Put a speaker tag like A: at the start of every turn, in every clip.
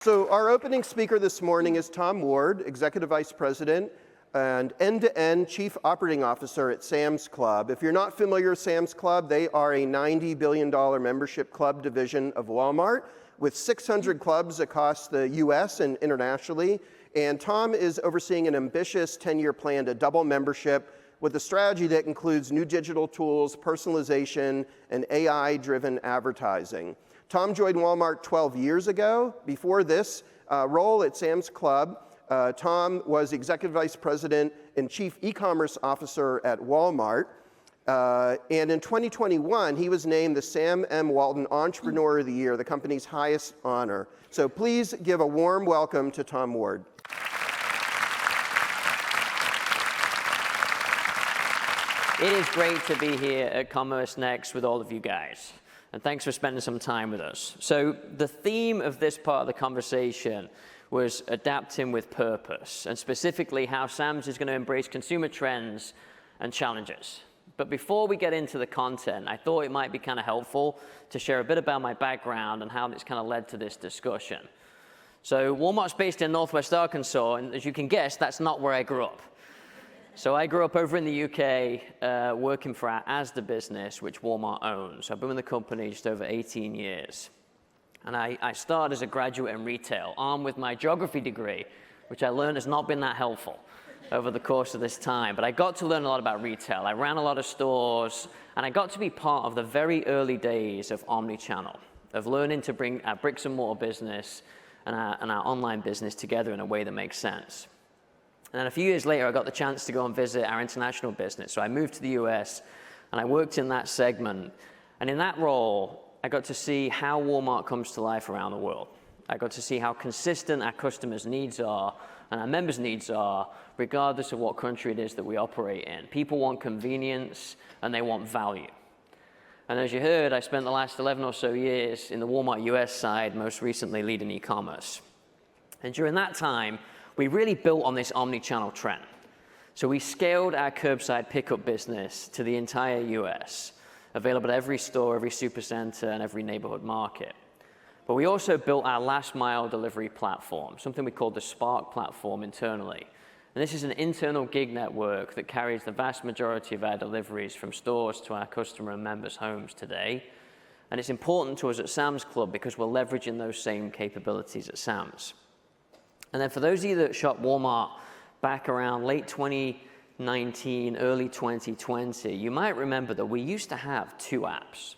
A: So our opening speaker this morning is Tom Ward, Executive Vice President and end-to-end Chief Operating Officer at Sam's Club. If you're not familiar with Sam's Club, they are a $90 billion membership club division of Walmart with 600 clubs across the US and internationally. And Tom is overseeing an ambitious 10-year plan to double membership with a strategy that includes new digital tools, personalization, and AI-driven advertising. Tom joined Walmart 12 years ago. Before this role at Sam's Club, Tom was Executive Vice President and Chief E-commerce Officer at Walmart. And in 2021, he was named the Sam M. Walton Entrepreneur of the Year, the company's highest honor. So please give a warm welcome to Tom Ward.
B: It is great to be here at Commerce Next with all of you guys. And thanks for spending some time with us. So the theme of this part of the conversation was adapting with purpose, and specifically how Sam's is going to embrace consumer trends and challenges. But before we get into the content, I thought it might be kind of helpful to share a bit about my background and how it's kind of led to this discussion. So Walmart's based in Northwest Arkansas, and as you can guess, that's not where I grew up. So I grew up over in the UK working for our Asda business, which Walmart owns. I've been with the company just over 18 years. And I started as a graduate in retail, armed with my geography degree, which I learned has not been that helpful over the course of this time. But I got to learn a lot about retail. I ran a lot of stores, and I got to be part of the very early days of omnichannel, of learning to bring our bricks and mortar business and our online business together in a way that makes sense. And then a few years later, I got the chance to go and visit our international business. So I moved to the US, and I worked in that segment. And in that role, I got to see how Walmart comes to life around the world. I got to see how consistent our customers' needs are and our members' needs are, regardless of what country it is that we operate in. People want convenience, and they want value. And as you heard, I spent the last 11 or so years in the Walmart US side, most recently leading e-commerce. And during that time, we really built on this omni-channel trend. So we scaled our curbside pickup business to the entire US, available at every store, every supercenter, and every neighborhood market. But we also built our last mile delivery platform, something we called the Spark platform internally. And this is an internal gig network that carries the vast majority of our deliveries from stores to our customer and members' homes today. And it's important to us at Sam's Club because we're leveraging those same capabilities at Sam's. And then for those of you that shop Walmart back around late 2019, early 2020, you might remember that we used to have two apps.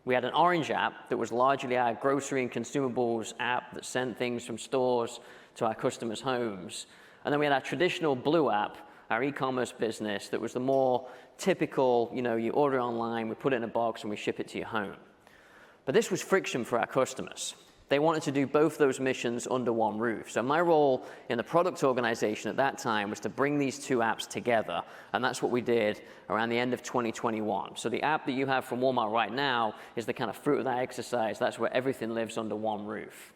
B: We had an orange app that was largely our grocery and consumables app that sent things from stores to our customers' homes. And then we had our traditional blue app, our e-commerce business, that was the more typical, you order online, we put it in a box, and we ship it to your home. But this was friction for our customers. They wanted to do both those missions under one roof. So my role in the product organization at that time was to bring these two apps together, and that's what we did around the end of 2021. So the app that you have from Walmart right now is the kind of fruit of that exercise. That's where everything lives under one roof.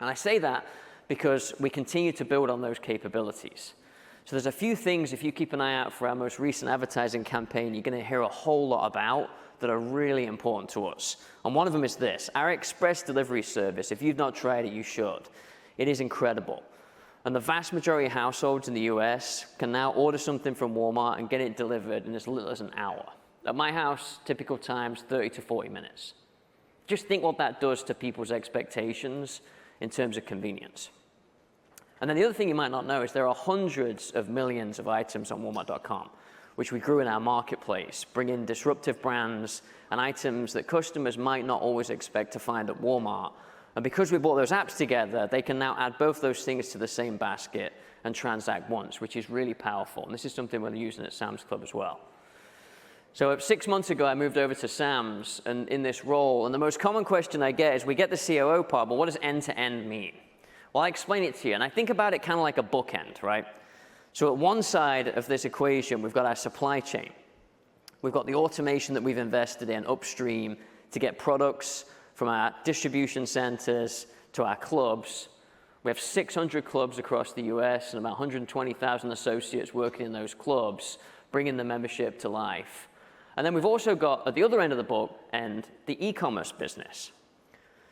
B: And I say that because we continue to build on those capabilities. So there's a few things, if you keep an eye out for our most recent advertising campaign, you're going to hear a whole lot about that are really important to us. And one of them is this, our express delivery service. If you've not tried it, you should. It is incredible. And the vast majority of households in the US can now order something from Walmart and get it delivered in as little as an hour. At my house, typical times, 30 to 40 minutes. Just think what that does to people's expectations in terms of convenience. And then the other thing you might not know is there are hundreds of millions of items on Walmart.com, which we grew in our marketplace, bringing disruptive brands and items that customers might not always expect to find at Walmart. And because we brought those apps together, they can now add both those things to the same basket and transact once, which is really powerful. And this is something we're using at Sam's Club as well. So 6 months ago, I moved over to Sam's and in this role, and the most common question I get is, we get the COO part, but what does end-to-end mean? Well, I explain it to you, and I think about it kind of like a bookend, right? So at one side of this equation, we've got our supply chain. We've got the automation that we've invested in upstream to get products from our distribution centers to our clubs. We have 600 clubs across the US and about 120,000 associates working in those clubs, bringing the membership to life. And then we've also got, at the other end of the book, the e-commerce business.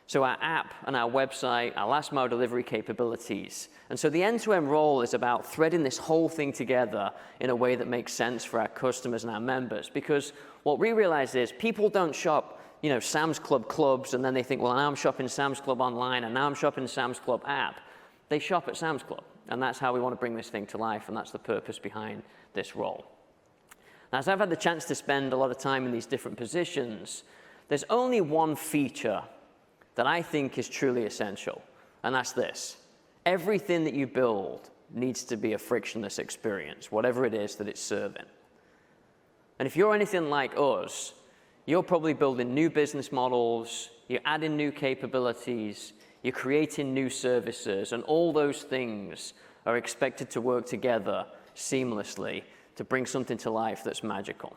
B: So our app and our website, our last mile delivery capabilities. And so the end-to-end role is about threading this whole thing together in a way that makes sense for our customers and our members. Because what we realize is people don't shop, Sam's Club clubs, and then they think, well, now I'm shopping Sam's Club online, and now I'm shopping Sam's Club app. They shop at Sam's Club. And that's how we want to bring this thing to life, and that's the purpose behind this role. Now, as I've had the chance to spend a lot of time in these different positions, there's only one feature that I think is truly essential, and that's this. Everything that you build needs to be a frictionless experience, whatever it is that it's serving. And if you're anything like us, you're probably building new business models, you're adding new capabilities, you're creating new services, and all those things are expected to work together seamlessly to bring something to life that's magical.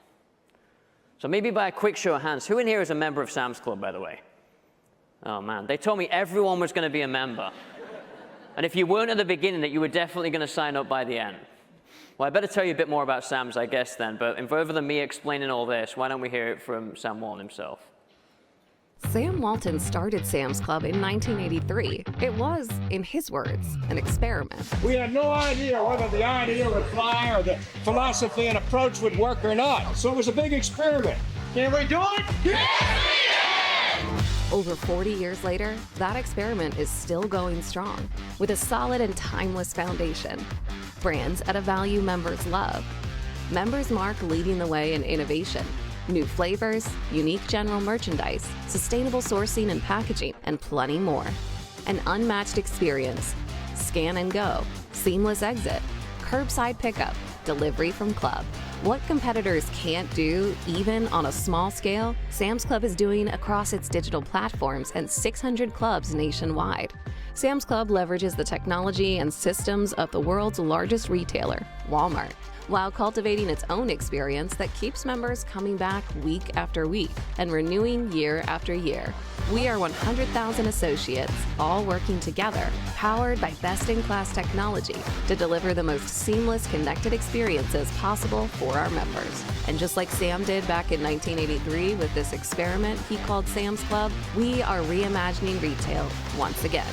B: So maybe by a quick show of hands, who in here is a member of Sam's Club, by the way? Oh man, they told me everyone was going to be a member. And if you weren't at the beginning, that you were definitely going to sign up by the end. Well, I better tell you a bit more about Sam's, I guess, then. But rather than me explaining all this, why don't we hear it from Sam Walton himself?
C: Sam Walton started Sam's Club in 1983. It was, in his words, an experiment.
D: We had no idea whether the idea would fly or the philosophy and approach would work or not. So it was a big experiment. Can we do it? Yes!
C: Over 40 years later, that experiment is still going strong with a solid and timeless foundation. Brands at a value members love. Members Mark leading the way in innovation. New flavors, unique general merchandise, sustainable sourcing and packaging, and plenty more. An unmatched experience. Scan and go, seamless exit, curbside pickup, delivery from club. What competitors can't do, even on a small scale, Sam's Club is doing across its digital platforms and 600 clubs nationwide. Sam's Club leverages the technology and systems of the world's largest retailer, Walmart, while cultivating its own experience that keeps members coming back week after week and renewing year after year. We are 100,000 associates, all working together, powered by best-in-class technology to deliver the most seamless connected experiences possible for our members. And just like Sam did back in 1983 with this experiment he called Sam's Club, we are reimagining retail once again.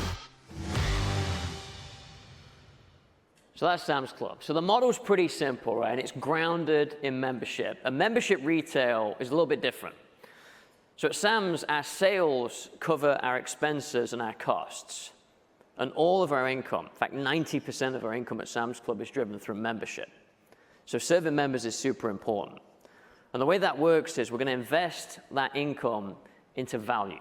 B: So that's Sam's Club. So the model's pretty simple, right? And it's grounded in membership. And membership retail is a little bit different. So at Sam's, our sales cover our expenses and our costs. And all of our income, in fact, 90% of our income at Sam's Club is driven through membership. So serving members is super important. And the way that works is we're going to invest that income into value.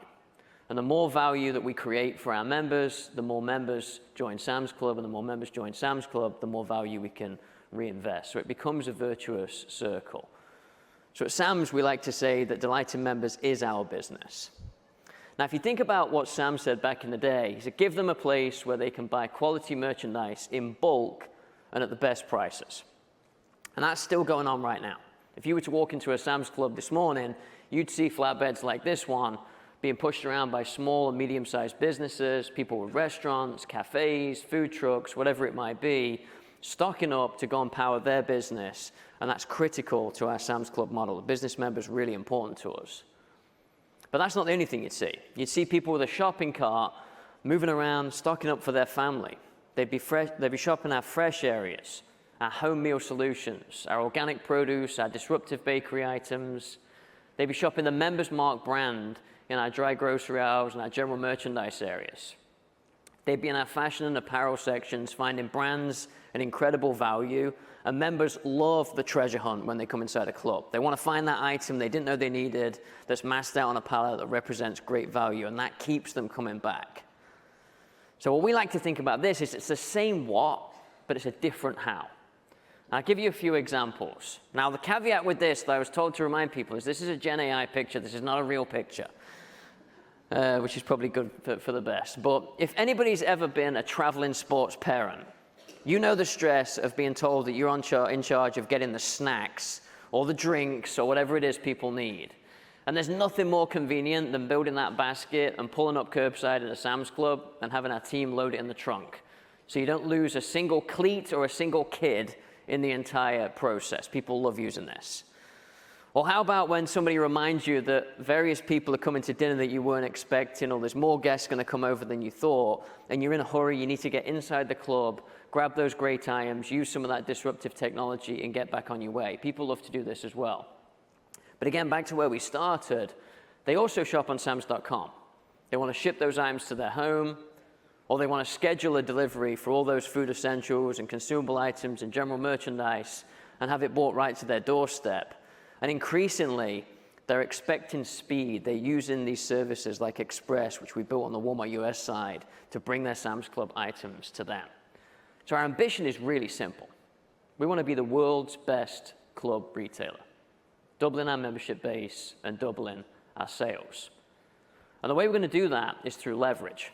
B: And the more value that we create for our members, the more members join Sam's Club, and the more members join Sam's Club, the more value we can reinvest. So it becomes a virtuous circle. So at Sam's, we like to say that delighting members is our business. Now, if you think about what Sam said back in the day, he said, give them a place where they can buy quality merchandise in bulk and at the best prices. And that's still going on right now. If you were to walk into a Sam's Club this morning, you'd see flatbeds like this one being pushed around by small and medium-sized businesses, people with restaurants, cafes, food trucks, whatever it might be, stocking up to go and power their business. And that's critical to our Sam's Club model. The business member is really important to us. But that's not the only thing you'd see. You'd see people with a shopping cart moving around, stocking up for their family. They'd be shopping our fresh areas, our home meal solutions, our organic produce, our disruptive bakery items. They'd be shopping the Members Mark brand in our dry grocery aisles and our general merchandise areas. They'd be in our fashion and apparel sections, finding brands at incredible value, and members love the treasure hunt when they come inside a club. They want to find that item they didn't know they needed that's masked out on a pallet that represents great value, and that keeps them coming back. So what we like to think about this is it's the same what, but it's a different how. I'll give you a few examples. Now, the caveat with this that I was told to remind people is this is a Gen AI picture. This is not a real picture, which is probably good for the best. But if anybody's ever been a traveling sports parent, you know the stress of being told that you're in charge of getting the snacks or the drinks or whatever it is people need. And there's nothing more convenient than building that basket and pulling up curbside at a Sam's Club and having our team load it in the trunk. So you don't lose a single cleat or a single kid in the entire process. People love using this. Or how about when somebody reminds you that various people are coming to dinner that you weren't expecting, or there's more guests going to come over than you thought, and you're in a hurry, you need to get inside the club, grab those great items, use some of that disruptive technology, and get back on your way. People love to do this as well. But again, back to where we started, they also shop on Sams.com. They want to ship those items to their home, or they want to schedule a delivery for all those food essentials and consumable items and general merchandise and have it brought right to their doorstep. And increasingly, they're expecting speed. They're using these services like Express, which we built on the Walmart US side, to bring their Sam's Club items to them. So our ambition is really simple. We want to be the world's best club retailer, doubling our membership base and doubling our sales. And the way we're going to do that is through leverage.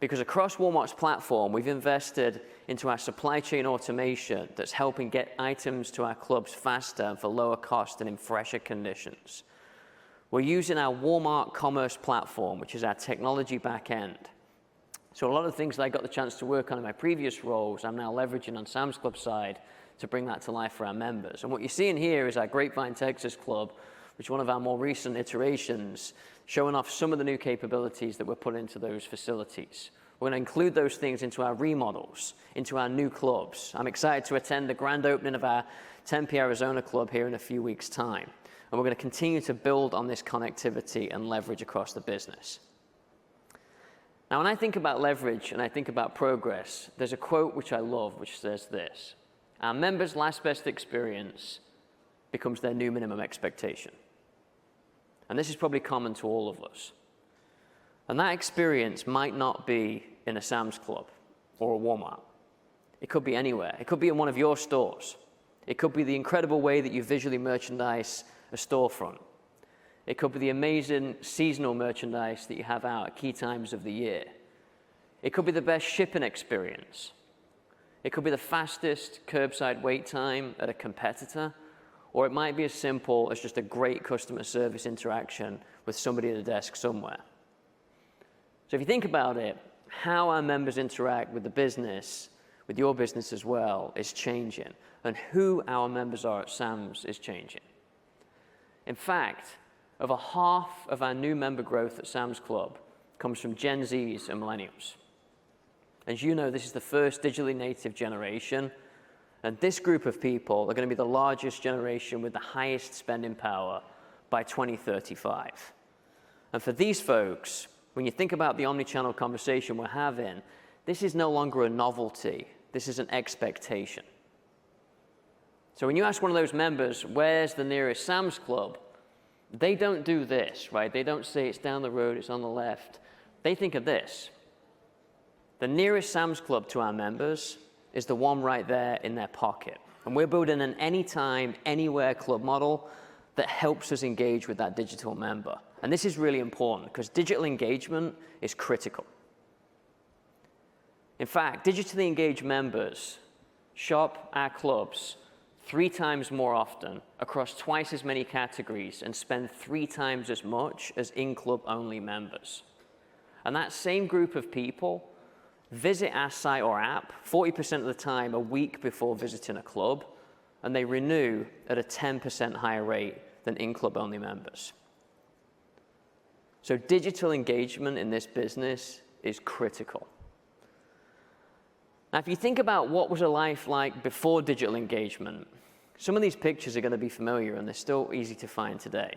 B: Because across Walmart's platform, we've invested into our supply chain automation that's helping get items to our clubs faster and for lower cost and in fresher conditions. We're using our Walmart commerce platform, which is our technology back end. So a lot of the things that I got the chance to work on in my previous roles, I'm now leveraging on Sam's Club side to bring that to life for our members. And what you're seeing here is our Grapevine, Texas club, which is one of our more recent iterations, showing off some of the new capabilities that we're putting into those facilities. We're going to include those things into our remodels, into our new clubs. I'm excited to attend the grand opening of our Tempe, Arizona club here in a few weeks' time. And we're going to continue to build on this connectivity and leverage across the business. Now, when I think about leverage and I think about progress, there's a quote which I love, which says this: our members' last best experience becomes their new minimum expectation. And this is probably common to all of us. And that experience might not be in a Sam's Club or a Walmart. It could be anywhere. It could be in one of your stores. It could be the incredible way that you visually merchandise a storefront. It could be the amazing seasonal merchandise that you have out at key times of the year. It could be the best shipping experience. It could be the fastest curbside wait time at a competitor. Or it might be as simple as just a great customer service interaction with somebody at a desk somewhere. So if you think about it, how our members interact with the business, with your business as well, is changing. And who our members are at Sam's is changing. In fact, over half of our new member growth at Sam's Club comes from Gen Zs and millennials. As you know, this is the first digitally native generation. And this group of people are going to be the largest generation with the highest spending power by 2035. And for these folks, when you think about the omnichannel conversation we're having, this is no longer a novelty. This is an expectation. So when you ask one of those members, where's the nearest Sam's Club? They don't do this, right? They don't say it's down the road, it's on the left. They think of this. The nearest Sam's Club to our members is the one right there in their pocket. And we're building an anytime, anywhere club model that helps us engage with that digital member. And this is really important because digital engagement is critical. In fact, digitally engaged members shop our clubs 3 times more often across twice as many categories and spend 3 times as much as in-club only members. And that same group of people visit our site or app 40% of the time a week before visiting a club, and they renew at a 10% higher rate than in-club only members. So digital engagement in this business is critical. Now, if you think about what was a life like before digital engagement, some of these pictures are going to be familiar, and they're still easy to find today.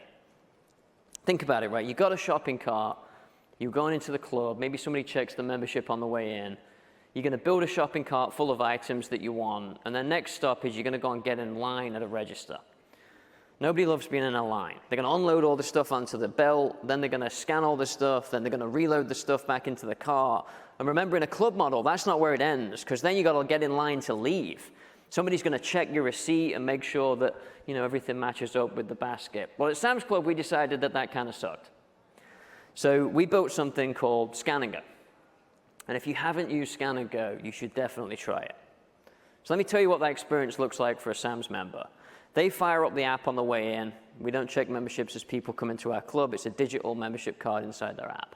B: Think about it, right? You've got a shopping cart. You're going into the club, maybe somebody checks the membership on the way in. You're going to build a shopping cart full of items that you want, and then next stop is you're going to go and get in line at a register. Nobody loves being in a line. They're going to unload all the stuff onto the belt, then they're going to scan all the stuff, then they're going to reload the stuff back into the cart. And remember, in a club model, that's not where it ends, because then you've got to get in line to leave. Somebody's going to check your receipt and make sure that everything matches up with the basket. Well, at Sam's Club, we decided that kind of sucked. So we built something called Scan and Go. And if you haven't used Scan and Go, you should definitely try it. So let me tell you what that experience looks like for a Sam's member. They fire up the app on the way in. We don't check memberships as people come into our club. It's a digital membership card inside their app.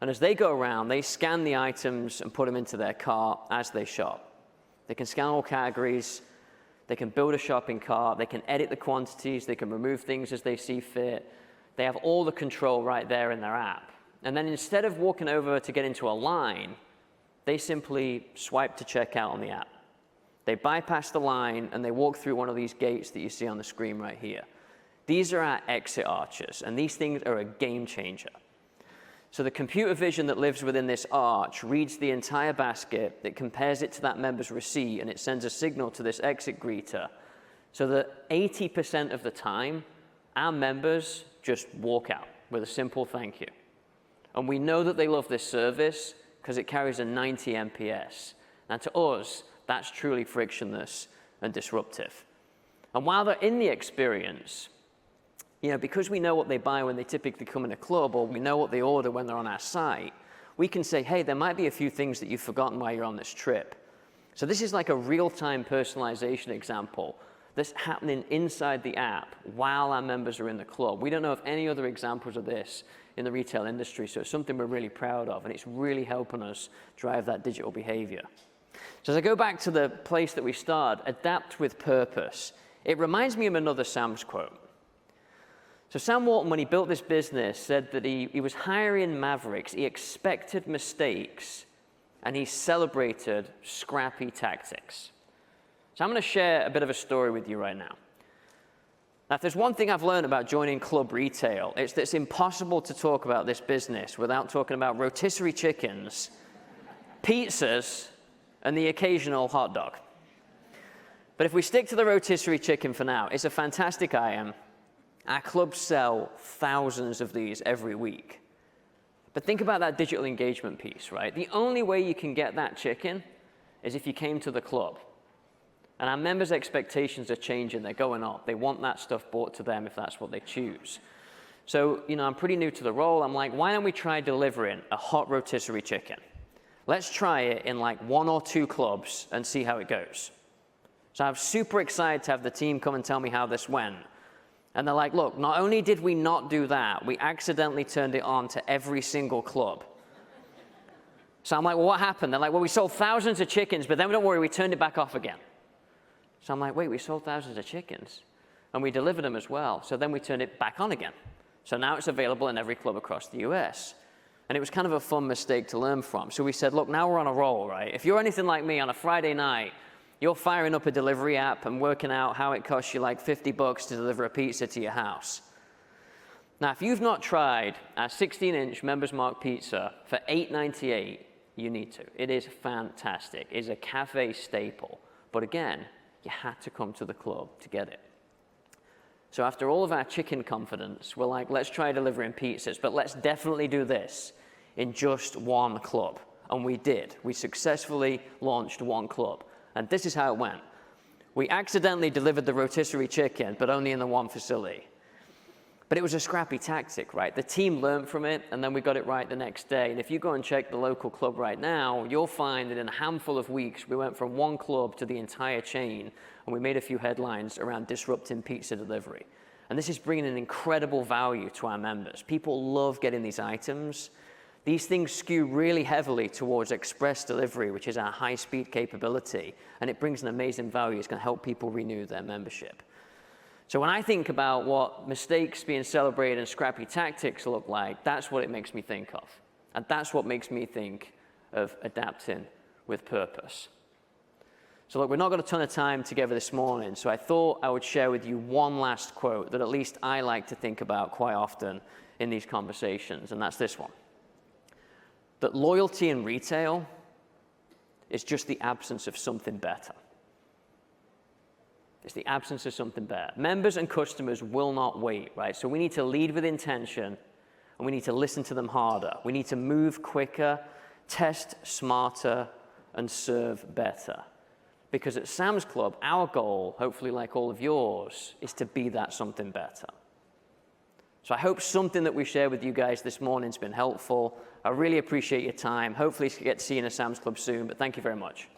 B: And as they go around, they scan the items and put them into their cart as they shop. They can scan all categories, They can build a shopping cart. They can edit the quantities. They can remove things as they see fit. They have all the control right there in their app. And then instead of walking over to get into a line, they simply swipe to check out on the app. They bypass the line, and they walk through one of these gates that you see on the screen right here. These are our exit arches, and these things are a game changer. So the computer vision that lives within this arch reads the entire basket, it compares it to that member's receipt, and it sends a signal to this exit greeter so that 80% of the time, our members just walk out with a simple thank you. And we know that they love this service because it carries a 90 NPS. And to us, that's truly frictionless and disruptive. And while they're in the experience, because we know what they buy when they typically come in a club, or we know what they order when they're on our site, we can say, hey, there might be a few things that you've forgotten while you're on this trip. So this is like a real-time personalization example that's happening inside the app while our members are in the club. We don't know of any other examples of this in the retail industry, so it's something we're really proud of, and it's really helping us drive that digital behavior. So as I go back to the place that we started, adapt with purpose, it reminds me of another Sam's quote. So Sam Walton, when he built this business, said that he was hiring mavericks. He expected mistakes, and he celebrated scrappy tactics. So I'm going to share a bit of a story with you right now. Now, if there's one thing I've learned about joining club retail, it's that it's impossible to talk about this business without talking about rotisserie chickens, pizzas, and the occasional hot dog. But if we stick to the rotisserie chicken for now, it's a fantastic item. Our clubs sell thousands of these every week. But think about that digital engagement piece, right? The only way you can get that chicken is if you came to the club. And our members' expectations are changing. They're going up. They want that stuff brought to them if that's what they choose. So, I'm pretty new to the role. I'm like, why don't we try delivering a hot rotisserie chicken? Let's try it in like 1 or 2 clubs and see how it goes. So I'm super excited to have the team come and tell me how this went. And they're like, look, not only did we not do that, we accidentally turned it on to every single club. So I'm like, well, what happened? They're like, well, we sold thousands of chickens, but then don't worry, we turned it back off again. So I'm like, wait, we sold thousands of chickens, and we delivered them as well. So then we turned it back on again. So now it's available in every club across the US. And it was kind of a fun mistake to learn from. So we said, look, now we're on a roll, right? If you're anything like me on a Friday night, you're firing up a delivery app and working out how it costs you like $50 to deliver a pizza to your house. Now, if you've not tried our 16-inch Members Mark pizza for $8.98, you need to. It is fantastic. It's a cafe staple. But again, you had to come to the club to get it. So after all of our chicken confidence, we're like, let's try delivering pizzas, but let's definitely do this in just 1 club. And we did. We successfully launched 1 club. And this is how it went. We accidentally delivered the rotisserie chicken, but only in the 1 facility. But it was a scrappy tactic, right? The team learned from it, and then we got it right the next day. And if you go and check the local club right now, you'll find that in a handful of weeks, we went from 1 club to the entire chain, and we made a few headlines around disrupting pizza delivery. And this is bringing an incredible value to our members. People love getting these items. These things skew really heavily towards express delivery, which is our high-speed capability, and it brings an amazing value. It's going to help people renew their membership. So when I think about what mistakes being celebrated and scrappy tactics look like, that's what it makes me think of. And that's what makes me think of adapting with purpose. So look, we've not got a ton of time together this morning, so I thought I would share with you one last quote that at least I like to think about quite often in these conversations, and that's this one. That loyalty in retail is just the absence of something better. It's the absence of something better. Members and customers will not wait, right? So we need to lead with intention, and we need to listen to them harder. We need to move quicker, test smarter, and serve better. Because at Sam's Club, our goal, hopefully like all of yours, is to be that something better. So I hope something that we shared with you guys this morning has been helpful. I really appreciate your time. Hopefully get to see you in a Sam's Club soon, but thank you very much.